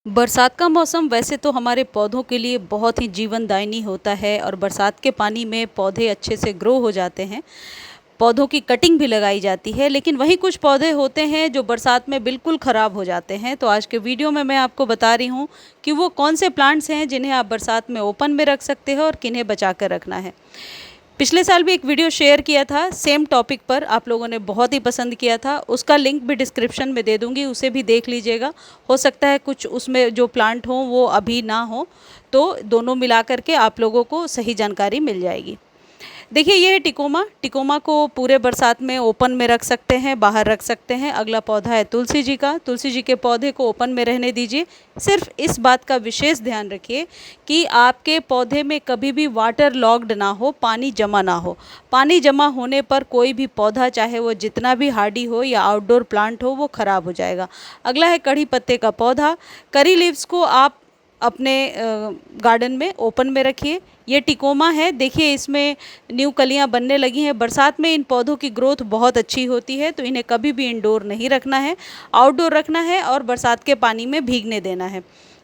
बरसात का मौसम वैसे तो हमारे पौधों के लिए बहुत ही जीवनदायिनी होता है और बरसात के पानी में पौधे अच्छे से ग्रो हो जाते हैं। पौधों की कटिंग भी लगाई जाती है, लेकिन वहीं कुछ पौधे होते हैं जो बरसात में बिल्कुल ख़राब हो जाते हैं। तो आज के वीडियो में मैं आपको बता रही हूँ कि वो कौन से प्लांट्स हैं जिन्हें आप बरसात में ओपन में रख सकते हो और किन्हें बचा कर रखना है। पिछले साल भी एक वीडियो शेयर किया था सेम टॉपिक पर, आप लोगों ने बहुत ही पसंद किया था। उसका लिंक भी डिस्क्रिप्शन में दे दूंगी, उसे भी देख लीजिएगा। हो सकता है कुछ उसमें जो प्लांट हों वो अभी ना हो, तो दोनों मिला करके आप लोगों को सही जानकारी मिल जाएगी। देखिए, ये है टिकोमा। टिकोमा को पूरे बरसात में ओपन में रख सकते हैं, बाहर रख सकते हैं। अगला पौधा है तुलसी जी का। तुलसी जी के पौधे को ओपन में रहने दीजिए। सिर्फ इस बात का विशेष ध्यान रखिए कि आपके पौधे में कभी भी वाटर लॉक्ड ना हो, पानी जमा ना हो। पानी जमा होने पर कोई भी पौधा, चाहे वो जितना भी हार्डी हो या आउटडोर प्लांट हो, वो ख़राब हो जाएगा। अगला है कड़ी पत्ते का पौधा। करी लीव्स को आप अपने गार्डन में ओपन में रखिए। ये टिकोमा है, देखिए इसमें न्यू कलियां बनने लगी हैं। बरसात में इन पौधों की ग्रोथ बहुत अच्छी होती है, तो इन्हें कभी भी इंडोर नहीं रखना है, आउटडोर रखना है और बरसात के पानी में भीगने देना है।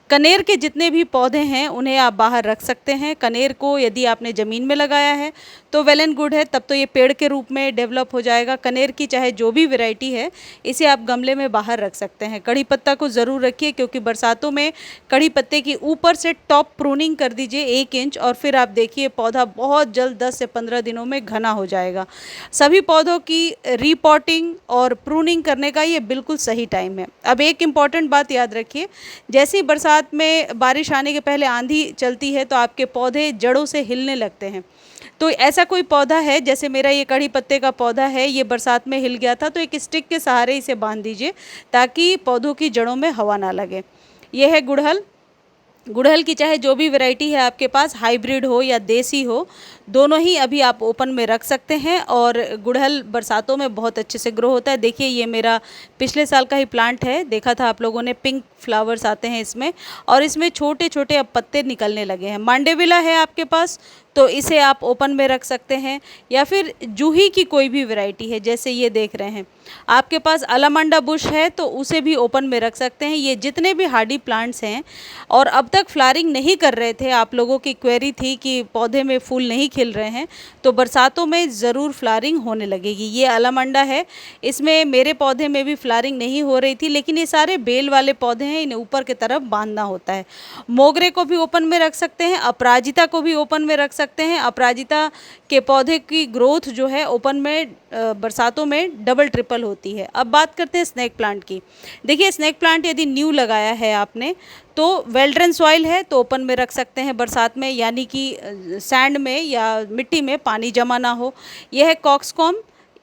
कनेर के जितने भी पौधे हैं उन्हें आप बाहर रख सकते हैं। कनेर को यदि आपने ज़मीन में लगाया है तो वेल एंड गुड है, तब तो ये पेड़ के रूप में डेवलप हो जाएगा। कनेर की चाहे जो भी वैरायटी है, इसे आप गमले में बाहर रख सकते हैं। कड़ी पत्ता को ज़रूर रखिए, क्योंकि बरसातों में कड़ी पत्ते की ऊपर से टॉप प्रूनिंग कर दीजिए 1 इंच, और फिर आप देखिए पौधा बहुत जल्द 10 से 15 दिनों में घना हो जाएगा। सभी पौधों की रीपॉटिंग और प्रूनिंग करने का ये बिल्कुल सही टाइम है। अब एक इम्पॉर्टेंट बात याद रखिए, जैसी बरसात में बारिश आने के पहले आंधी चलती है तो आपके पौधे जड़ों से हिलने लगते हैं। तो ऐसा कोई पौधा है, जैसे मेरा ये कड़ी पत्ते का पौधा है, ये बरसात में हिल गया था, तो एक स्टिक के सहारे इसे बांध दीजिए ताकि पौधों की जड़ों में हवा ना लगे। यह है गुड़हल। गुड़हल की चाहे जो भी वैरायटी है आपके पास, हाइब्रिड हो या देसी हो, दोनों ही अभी आप ओपन में रख सकते हैं। और गुड़हल बरसातों में बहुत अच्छे से ग्रो होता है। देखिए, ये मेरा पिछले साल का ही प्लांट है, देखा था आप लोगों ने, पिंक फ्लावर्स आते हैं इसमें, और इसमें छोटे छोटे अब पत्ते निकलने लगे हैं। मांडेविला है आपके पास तो इसे आप ओपन में रख सकते हैं, या फिर जूही की कोई भी वैरायटी है, जैसे ये देख रहे हैं आपके पास अलामांडा बुश है, तो उसे भी ओपन में रख सकते हैं। ये जितने भी हार्डी प्लांट्स हैं और अब तक फ्लावरिंग नहीं कर रहे थे, आप लोगों की क्वेरी थी कि पौधे में फूल नहीं खिल रहे हैं, तो बरसातों में ज़रूर फ्लावरिंग होने लगेगी। ये अलामांडा है, इसमें मेरे पौधे में भी फ्लावरिंग नहीं हो रही थी, लेकिन ये सारे बेल वाले पौधे हैं, इन्हें ऊपर की तरफ बांधना होता है। मोगरे को भी ओपन में रख सकते हैं, अपराजिता को भी ओपन में रख सकते हैं। अपराजिता के पौधे की ग्रोथ जो है ओपन में बरसातों में डबल ट्रिपल होती है। अब बात करते हैं स्नेक प्लांट की। देखिए, स्नेक प्लांट यदि न्यू लगाया है आपने, तो वेल ड्रेन सॉइल है तो ओपन में रख सकते हैं बरसात में, यानी कि सैंड में या मिट्टी में पानी जमा ना हो। यह है कॉक्सकॉम।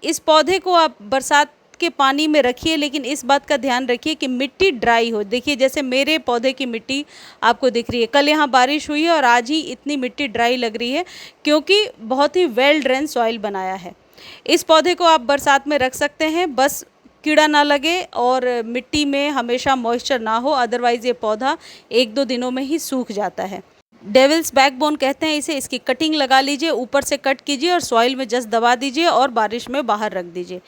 इस पौधे को आप बरसात के पानी में रखिए, लेकिन इस बात का ध्यान रखिए कि मिट्टी ड्राई हो। देखिए, जैसे मेरे पौधे की मिट्टी आपको दिख रही है, कल यहाँ बारिश हुई है और आज ही इतनी मिट्टी ड्राई लग रही है, क्योंकि बहुत ही वेल ड्रेन सॉइल बनाया है। इस पौधे को आप बरसात में रख सकते हैं, बस कीड़ा ना लगे और मिट्टी में हमेशा मॉइस्चर ना हो, अदरवाइज़ ये पौधा 1-2 दिनों में ही सूख जाता है। डेविल्स बैकबोन कहते हैं इसे। इसकी कटिंग लगा लीजिए, ऊपर से कट कीजिए और सॉइल में जस्ट दबा दीजिए और बारिश में बाहर रख दीजिए।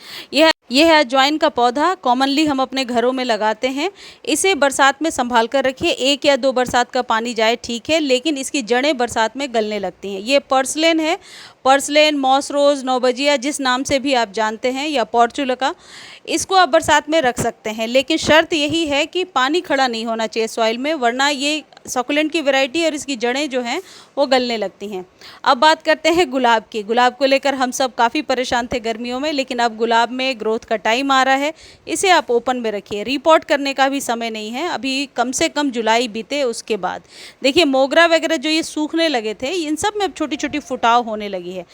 यह है अजवाइन का पौधा। कॉमनली हम अपने घरों में लगाते हैं। इसे बरसात में संभाल कर रखिए, 1 या 2 बरसात का पानी जाए ठीक है, लेकिन इसकी जड़ें बरसात में गलने लगती हैं। ये पर्सलेन है, पर्सलेन, मॉस रोज़, नौबजिया, जिस नाम से भी आप जानते हैं, या पॉर्चुलका। इसको आप बरसात में रख सकते हैं, लेकिन शर्त यही है कि पानी खड़ा नहीं होना चाहिए सॉइल में, वरना ये सकुलेंट की वैरायटी और इसकी जड़ें जो हैं वो गलने लगती हैं। अब बात करते हैं गुलाब की। गुलाब को लेकर हम सब काफ़ी परेशान थे गर्मियों में, लेकिन अब गुलाब में ग्रोथ का टाइम आ रहा है। इसे आप ओपन में रखिए, रिपोर्ट करने का भी समय नहीं है, अभी कम से कम जुलाई बीते उसके बाद। देखिए, मोगरा वगैरह जो ये सूखने लगे थे, इन सब में अब छोटी छोटी फुटाव होने लगी है।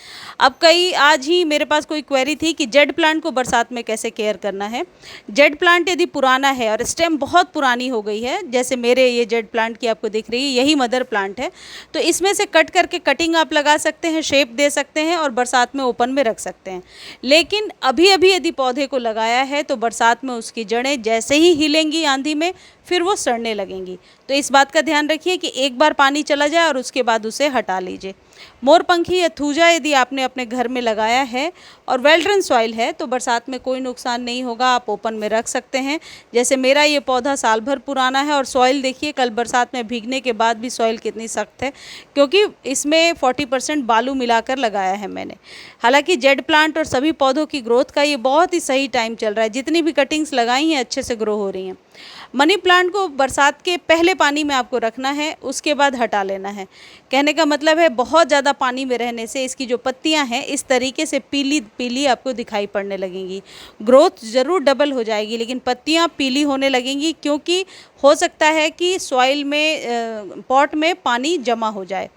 अब आज ही मेरे पास कोई क्वेरी थी कि जेड प्लांट को बरसात में कैसे केयर करना है। जेड प्लांट यदि पुराना है और स्टेम बहुत पुरानी हो गई है, जैसे मेरे ये जेड प्लांट की आपको दिख रही है, यही मदर प्लांट है, तो इसमें से कट करके कटिंग आप लगा सकते हैं, शेप दे सकते हैं और बरसात में ओपन में रख सकते हैं। लेकिन अभी अभी यदि पौधे को लगाया है तो बरसात में उसकी जड़ें जैसे ही हिलेंगी आंधी में, फिर वो सड़ने लगेंगी। तो इस बात का ध्यान रखिए कि एक बार पानी चला जाए और उसके बाद उसे हटा लीजिए। मोरपंखी या थूजा यदि आपने अपने घर में लगाया है और वेल ड्रेन सॉइल है तो बरसात में कोई नुकसान नहीं होगा, आप ओपन में रख सकते हैं। जैसे मेरा ये पौधा साल भर पुराना है और सॉइल देखिए कल बरसात में भीगने के बाद भी सॉइल कितनी सख्त है, क्योंकि इसमें 40% बालू मिलाकर लगाया है मैंने। हालांकि जेड प्लांट और सभी पौधों की ग्रोथ का ये बहुत ही सही टाइम चल रहा है, जितनी भी कटिंग्स लगाई हैं अच्छे से ग्रो हो रही हैं। मनी प्लांट को बरसात के पहले पानी में आपको रखना है, उसके बाद हटा लेना है। कहने का मतलब है बहुत ज़्यादा पानी में रहने से इसकी जो पत्तियां हैं इस तरीके से पीली पीली आपको दिखाई पड़ने लगेंगी। ग्रोथ ज़रूर डबल हो जाएगी लेकिन पत्तियां पीली होने लगेंगी, क्योंकि हो सकता है कि सॉइल में पॉट में पानी जमा हो जाए।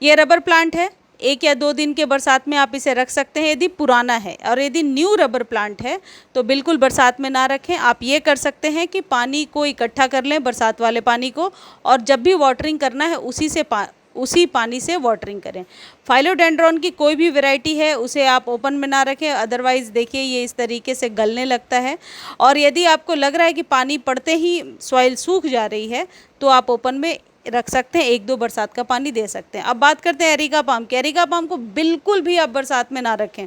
ये रबर प्लांट है, 1 या 2 दिन के बरसात में आप इसे रख सकते हैं यदि पुराना है, और यदि न्यू रबर प्लांट है तो बिल्कुल बरसात में ना रखें। आप ये कर सकते हैं कि पानी को इकट्ठा कर लें, बरसात वाले पानी को, और जब भी वाटरिंग करना है उसी पानी से वाटरिंग करें। फाइलोडेंड्रॉन की कोई भी वैरायटी है उसे आप ओपन में ना रखें, अदरवाइज़ देखिए ये इस तरीके से गलने लगता है। और यदि आपको लग रहा है कि पानी पड़ते ही सॉइल सूख जा रही है तो आप ओपन में रख सकते हैं, 1-2 बरसात का पानी दे सकते हैं। अब बात करते हैं एरिका पाम की। एरिका पाम को बिल्कुल भी आप बरसात में ना रखें,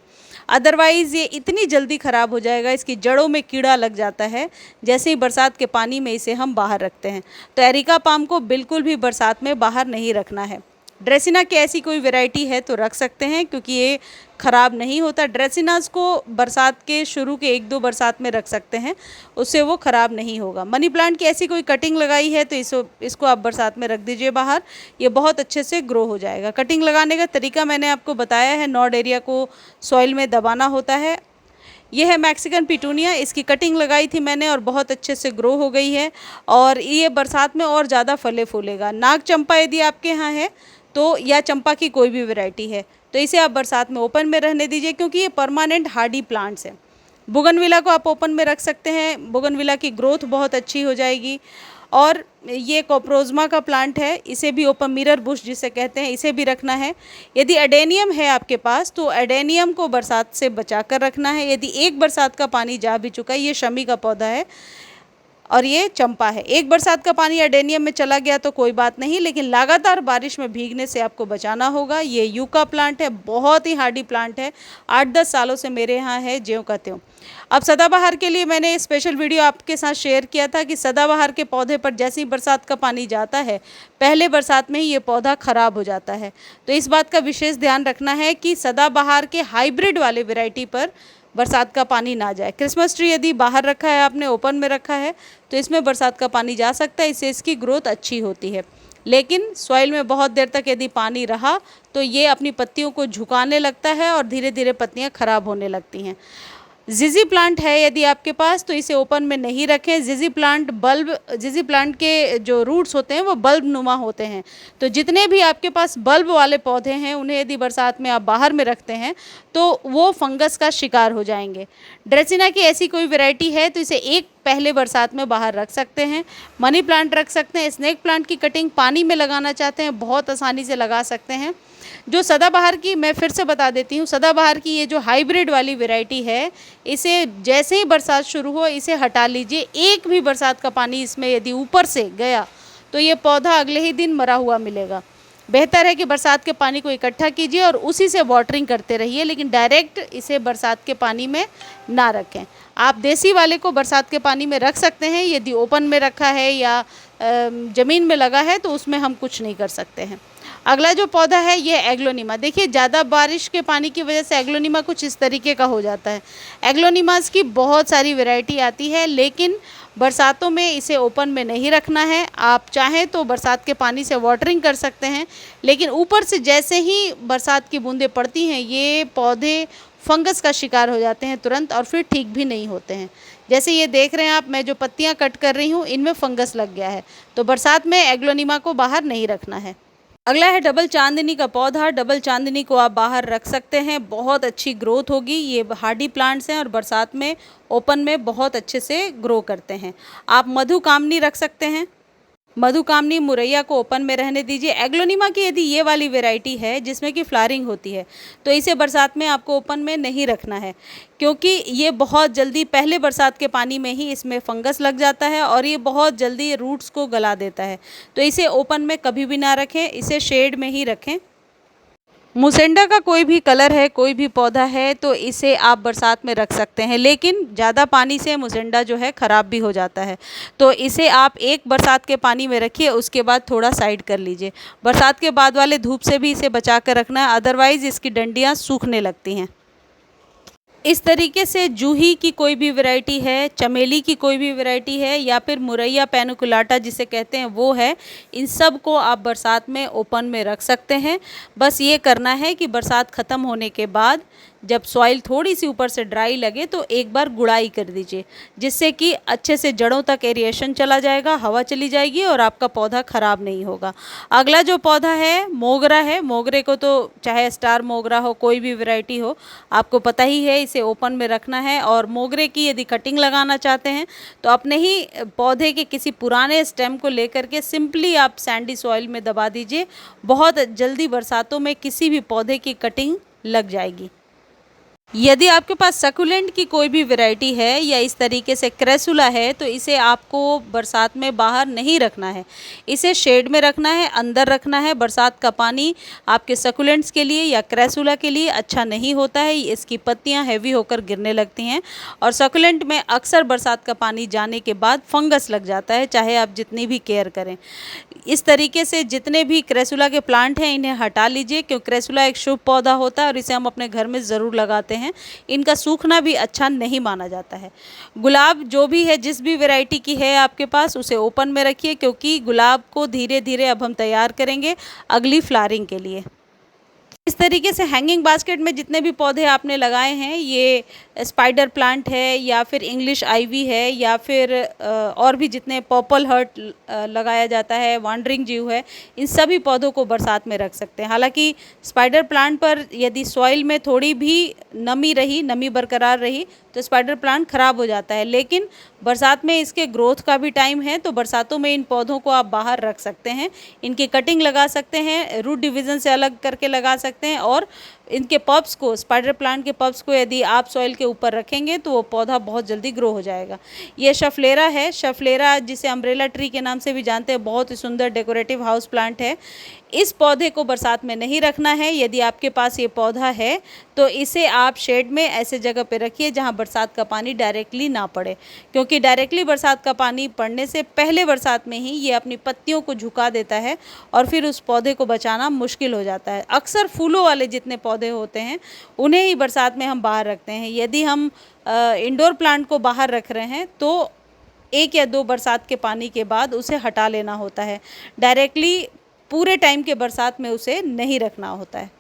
अदरवाइज़ ये इतनी जल्दी ख़राब हो जाएगा, इसकी जड़ों में कीड़ा लग जाता है जैसे ही बरसात के पानी में इसे हम बाहर रखते हैं। तो एरिका पाम को बिल्कुल भी बरसात में बाहर नहीं रखना है। ड्रेसिना की ऐसी कोई वैरायटी है तो रख सकते हैं, क्योंकि ये ख़राब नहीं होता। ड्रेसिनास को बरसात के शुरू के 1-2 बरसात में रख सकते हैं, उससे वो ख़राब नहीं होगा। मनी प्लांट की ऐसी कोई कटिंग लगाई है तो इसको आप बरसात में रख दीजिए बाहर, ये बहुत अच्छे से ग्रो हो जाएगा। कटिंग लगाने का तरीका मैंने आपको बताया है, नॉड एरिया को सॉइल में दबाना होता है। ये है मैक्सिकन पिटूनिया, इसकी कटिंग लगाई थी मैंने और बहुत अच्छे से ग्रो हो गई है और ये बरसात में और ज़्यादा फले फूलेगा। नाग चंपा यदि आपके यहाँ है तो, या चंपा की कोई भी वैरायटी है तो इसे आप बरसात में ओपन में रहने दीजिए, क्योंकि ये परमानेंट हार्डी प्लांट्स हैं। बोगनविला को आप ओपन में रख सकते हैं, बोगनविला की ग्रोथ बहुत अच्छी हो जाएगी। और ये कोप्रोज़मा का प्लांट है, इसे भी ओपन मिरर बुश जिसे कहते हैं, इसे भी रखना है। यदि एडेनियम है आपके पास तो एडेनियम को बरसात से बचा कर रखना है। यदि एक बरसात का पानी जा भी चुका है, ये शमी का पौधा है और ये चंपा है, एक बरसात का पानी एडेनियम में चला गया तो कोई बात नहीं, लेकिन लगातार बारिश में भीगने से आपको बचाना होगा। ये यूका प्लांट है, बहुत ही हार्डी प्लांट है, 8-10 सालों से मेरे यहाँ है, ज्यों का त्यों। अब सदाबहार के लिए मैंने स्पेशल वीडियो आपके साथ शेयर किया था कि सदाबहार के पौधे पर जैसे ही बरसात का पानी जाता है, पहले बरसात में ही ये पौधा ख़राब हो जाता है। तो इस बात का विशेष ध्यान रखना है कि सदाबहार के हाइब्रिड वाले वैरायटी पर बरसात का पानी ना जाए। क्रिसमस ट्री यदि बाहर रखा है आपने, ओपन में रखा है, तो इसमें बरसात का पानी जा सकता है, इससे इसकी ग्रोथ अच्छी होती है। लेकिन सॉइल में बहुत देर तक यदि पानी रहा तो ये अपनी पत्तियों को झुकाने लगता है और धीरे धीरे पत्तियां खराब होने लगती हैं। जिजी प्लांट है यदि आपके पास तो इसे ओपन में नहीं रखें। जिजी प्लांट के जो रूट्स होते हैं वो बल्ब नुमा होते हैं, तो जितने भी आपके पास बल्ब वाले पौधे हैं उन्हें यदि बरसात में आप बाहर में रखते हैं तो वो फंगस का शिकार हो जाएंगे। ड्रेसिना की ऐसी कोई वैरायटी है तो इसे एक पहले बरसात में बाहर रख सकते हैं। मनी प्लांट रख सकते हैं। स्नेक प्लांट की कटिंग पानी में लगाना चाहते हैं, बहुत आसानी से लगा सकते हैं। जो सदाबहार की, मैं फिर से बता देती हूँ, सदाबहार की ये जो हाइब्रिड वाली वैरायटी है, इसे जैसे ही बरसात शुरू हो इसे हटा लीजिए। एक भी बरसात का पानी इसमें यदि ऊपर से गया तो ये पौधा अगले ही दिन मरा हुआ मिलेगा। बेहतर है कि बरसात के पानी को इकट्ठा कीजिए और उसी से वाटरिंग करते रहिए, लेकिन डायरेक्ट इसे बरसात के पानी में ना रखें। आप देसी वाले को बरसात के पानी में रख सकते हैं, यदि ओपन में रखा है या ज़मीन में लगा है तो उसमें हम कुछ नहीं कर सकते हैं। अगला जो पौधा है ये एग्लोनिमा। देखिए ज़्यादा बारिश के पानी की वजह से एग्लोनिमा कुछ इस तरीके का हो जाता है। एग्लोनिमास की बहुत सारी वैरायटी आती है, लेकिन बरसातों में इसे ओपन में नहीं रखना है। आप चाहें तो बरसात के पानी से वाटरिंग कर सकते हैं, लेकिन ऊपर से जैसे ही बरसात की बूंदें पड़ती हैं ये पौधे फंगस का शिकार हो जाते हैं तुरंत, और फिर ठीक भी नहीं होते हैं। जैसे ये देख रहे हैं आप, मैं जो पत्तियां कट कर रही हूँ इनमें फंगस लग गया है, तो बरसात में एग्लोनिमा को बाहर नहीं रखना है। अगला है डबल चांदनी का पौधा। डबल चांदनी को आप बाहर रख सकते हैं, बहुत अच्छी ग्रोथ होगी। ये हार्डी प्लांट्स हैं और बरसात में ओपन में बहुत अच्छे से ग्रो करते हैं। आप मधुकामनी रख सकते हैं। मधुकामनी मुरैया को ओपन में रहने दीजिए। एग्लोनिमा की यदि ये वाली वैरायटी है जिसमें कि फ्लावरिंग होती है तो इसे बरसात में आपको ओपन में नहीं रखना है, क्योंकि ये बहुत जल्दी पहले बरसात के पानी में ही इसमें फंगस लग जाता है और ये बहुत जल्दी रूट्स को गला देता है। तो इसे ओपन में कभी भी ना रखें, इसे शेड में ही रखें। मुसेंडा का कोई भी कलर है, कोई भी पौधा है, तो इसे आप बरसात में रख सकते हैं, लेकिन ज़्यादा पानी से मुसेंडा जो है ख़राब भी हो जाता है। तो इसे आप एक बरसात के पानी में रखिए, उसके बाद थोड़ा साइड कर लीजिए। बरसात के बाद वाले धूप से भी इसे बचा कर रखना है, अदरवाइज़ इसकी डंडियाँ सूखने लगती हैं। इस तरीके से जूही की कोई भी वैरायटी है, चमेली की कोई भी वैरायटी है, या फिर मुरैया पैनिकुलाटा जिसे कहते हैं वो है, इन सब को आप बरसात में ओपन में रख सकते हैं। बस ये करना है कि बरसात ख़त्म होने के बाद जब सॉइल थोड़ी सी ऊपर से ड्राई लगे तो एक बार गुड़ाई कर दीजिए, जिससे कि अच्छे से जड़ों तक एरिएशन चला जाएगा, हवा चली जाएगी और आपका पौधा ख़राब नहीं होगा। अगला जो पौधा है मोगरा है। मोगरे को तो चाहे स्टार मोगरा हो, कोई भी वैरायटी हो, आपको पता ही है, इसे ओपन में रखना है। और मोगरे की यदि कटिंग लगाना चाहते हैं तो अपने ही पौधे के किसी पुराने स्टेम को लेकर के सिंपली आप सैंडी सॉइल में दबा दीजिए। बहुत जल्दी बरसातों में किसी भी पौधे की कटिंग लग जाएगी। यदि आपके पास सकुलेंट की कोई भी वैरायटी है या इस तरीके से क्रेसुला है, तो इसे आपको बरसात में बाहर नहीं रखना है, इसे शेड में रखना है, अंदर रखना है। बरसात का पानी आपके सकुलेंट्स के लिए या क्रेसुला के लिए अच्छा नहीं होता है, इसकी पत्तियां हैवी होकर गिरने लगती हैं और सकुलेंट में अक्सर बरसात का पानी जाने के बाद फंगस लग जाता है, चाहे आप जितनी भी केयर करें। इस तरीके से जितने भी क्रेसुला के प्लांट हैं इन्हें हटा लीजिए, क्योंकि क्रेसुला एक शुभ पौधा होता है और इसे हम अपने घर में ज़रूर लगाते हैं। इनका सूखना भी अच्छा नहीं माना जाता है। गुलाब जो भी है, जिस भी वैरायटी की है आपके पास, उसे ओपन में रखिए, क्योंकि गुलाब को धीरे धीरे अब हम तैयार करेंगे अगली फ्लावरिंग के लिए। इस तरीके से हैंगिंग बास्केट में जितने भी पौधे आपने लगाए हैं, ये स्पाइडर प्लांट है या फिर इंग्लिश आइवी है या फिर और भी जितने पर्पल हर्ट लगाया जाता है, वांडरिंग जीव है, इन सभी पौधों को बरसात में रख सकते हैं। हालांकि स्पाइडर प्लांट पर यदि सॉइल में थोड़ी भी नमी बरकरार रही तो स्पाइडर प्लांट ख़राब हो जाता है, लेकिन बरसात में इसके ग्रोथ का भी टाइम है, तो बरसातों में इन पौधों को आप बाहर रख सकते हैं। इनकी कटिंग लगा सकते हैं, रूट डिवीज़न से अलग करके लगा सकते हैं और इनके पब्स को, स्पाइडर प्लांट के पब्स को यदि आप सॉइल के ऊपर रखेंगे तो वो पौधा बहुत जल्दी ग्रो हो जाएगा। ये शफलेरा है। शफलेरा जिसे अम्ब्रेला ट्री के नाम से भी जानते हैं, बहुत ही सुंदर डेकोरेटिव हाउस प्लांट है। इस पौधे को बरसात में नहीं रखना है। यदि आपके पास ये पौधा है तो इसे आप शेड में ऐसे जगह पे रखिए जहाँ बरसात का पानी डायरेक्टली ना पड़े, क्योंकि डायरेक्टली बरसात का पानी पड़ने से पहले बरसात में ही ये अपनी पत्तियों को झुका देता है और फिर उस पौधे को बचाना मुश्किल हो जाता है। अक्सर फूलों वाले जितने पौधे होते हैं उन्हें ही बरसात में हम बाहर रखते हैं। यदि हम इंडोर प्लांट को बाहर रख रहे हैं तो 1 या 2 बरसात के पानी के बाद उसे हटा लेना होता है, डायरेक्टली पूरे टाइम के बरसात में उसे नहीं रखना होता है।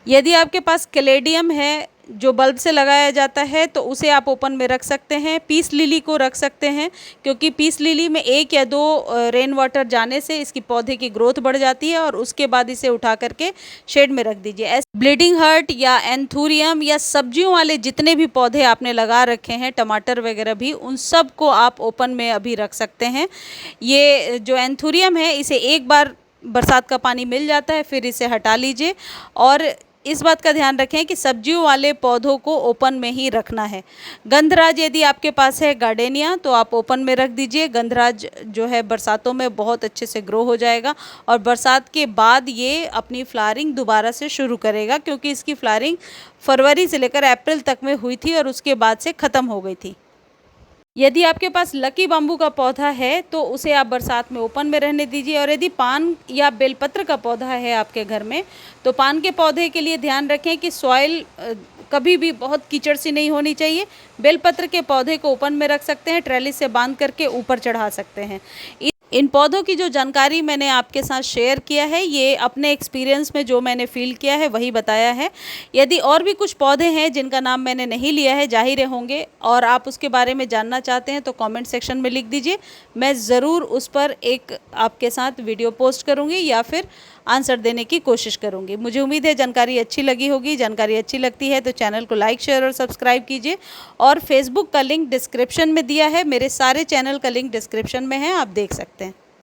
यदि आपके पास कैलेडियम है जो बल्ब से लगाया जाता है तो उसे आप ओपन में रख सकते हैं। पीस लिली को रख सकते हैं, क्योंकि पीस लिली में 1 या 2 रेन वाटर जाने से इसकी पौधे की ग्रोथ बढ़ जाती है और उसके बाद इसे उठा करके शेड में रख दीजिए। ऐसे ब्लीडिंग हार्ट या एंथूरियम या सब्जियों वाले जितने भी पौधे आपने लगा रखे हैं, टमाटर वगैरह भी, उन सब को आप ओपन में अभी रख सकते हैं। ये जो एंथूरियम है इसे एक बार बरसात का पानी मिल जाता है, फिर इसे हटा लीजिए। और इस बात का ध्यान रखें कि सब्जियों वाले पौधों को ओपन में ही रखना है। गंधराज यदि आपके पास है, गार्डेनिया, तो आप ओपन में रख दीजिए। गंधराज जो है बरसातों में बहुत अच्छे से ग्रो हो जाएगा और बरसात के बाद ये अपनी फ्लावरिंग दोबारा से शुरू करेगा, क्योंकि इसकी फ्लावरिंग फरवरी से लेकर अप्रैल तक में हुई थी और उसके बाद से ख़त्म हो गई थी। यदि आपके पास लकी बाम्बू का पौधा है तो उसे आप बरसात में ओपन में रहने दीजिए। और यदि पान या बेलपत्र का पौधा है आपके घर में, तो पान के पौधे के लिए ध्यान रखें कि सॉइल कभी भी बहुत कीचड़ सी नहीं होनी चाहिए। बेलपत्र के पौधे को ओपन में रख सकते हैं, ट्रेलिस से बांध करके ऊपर चढ़ा सकते हैं। इन पौधों की जो जानकारी मैंने आपके साथ शेयर किया है, ये अपने एक्सपीरियंस में जो मैंने फील किया है वही बताया है। यदि और भी कुछ पौधे हैं जिनका नाम मैंने नहीं लिया है, जाहिर होंगे, और आप उसके बारे में जानना चाहते हैं तो कमेंट सेक्शन में लिख दीजिए। मैं ज़रूर उस पर एक आपके साथ वीडियो पोस्ट करूँगी या फिर आंसर देने की कोशिश करूँगी। मुझे उम्मीद है जानकारी अच्छी लगी होगी। जानकारी अच्छी लगती है तो चैनल को लाइक, शेयर और सब्सक्राइब कीजिए। और फेसबुक का लिंक डिस्क्रिप्शन में दिया है, मेरे सारे चैनल का लिंक डिस्क्रिप्शन में है, आप देख सकते हैं।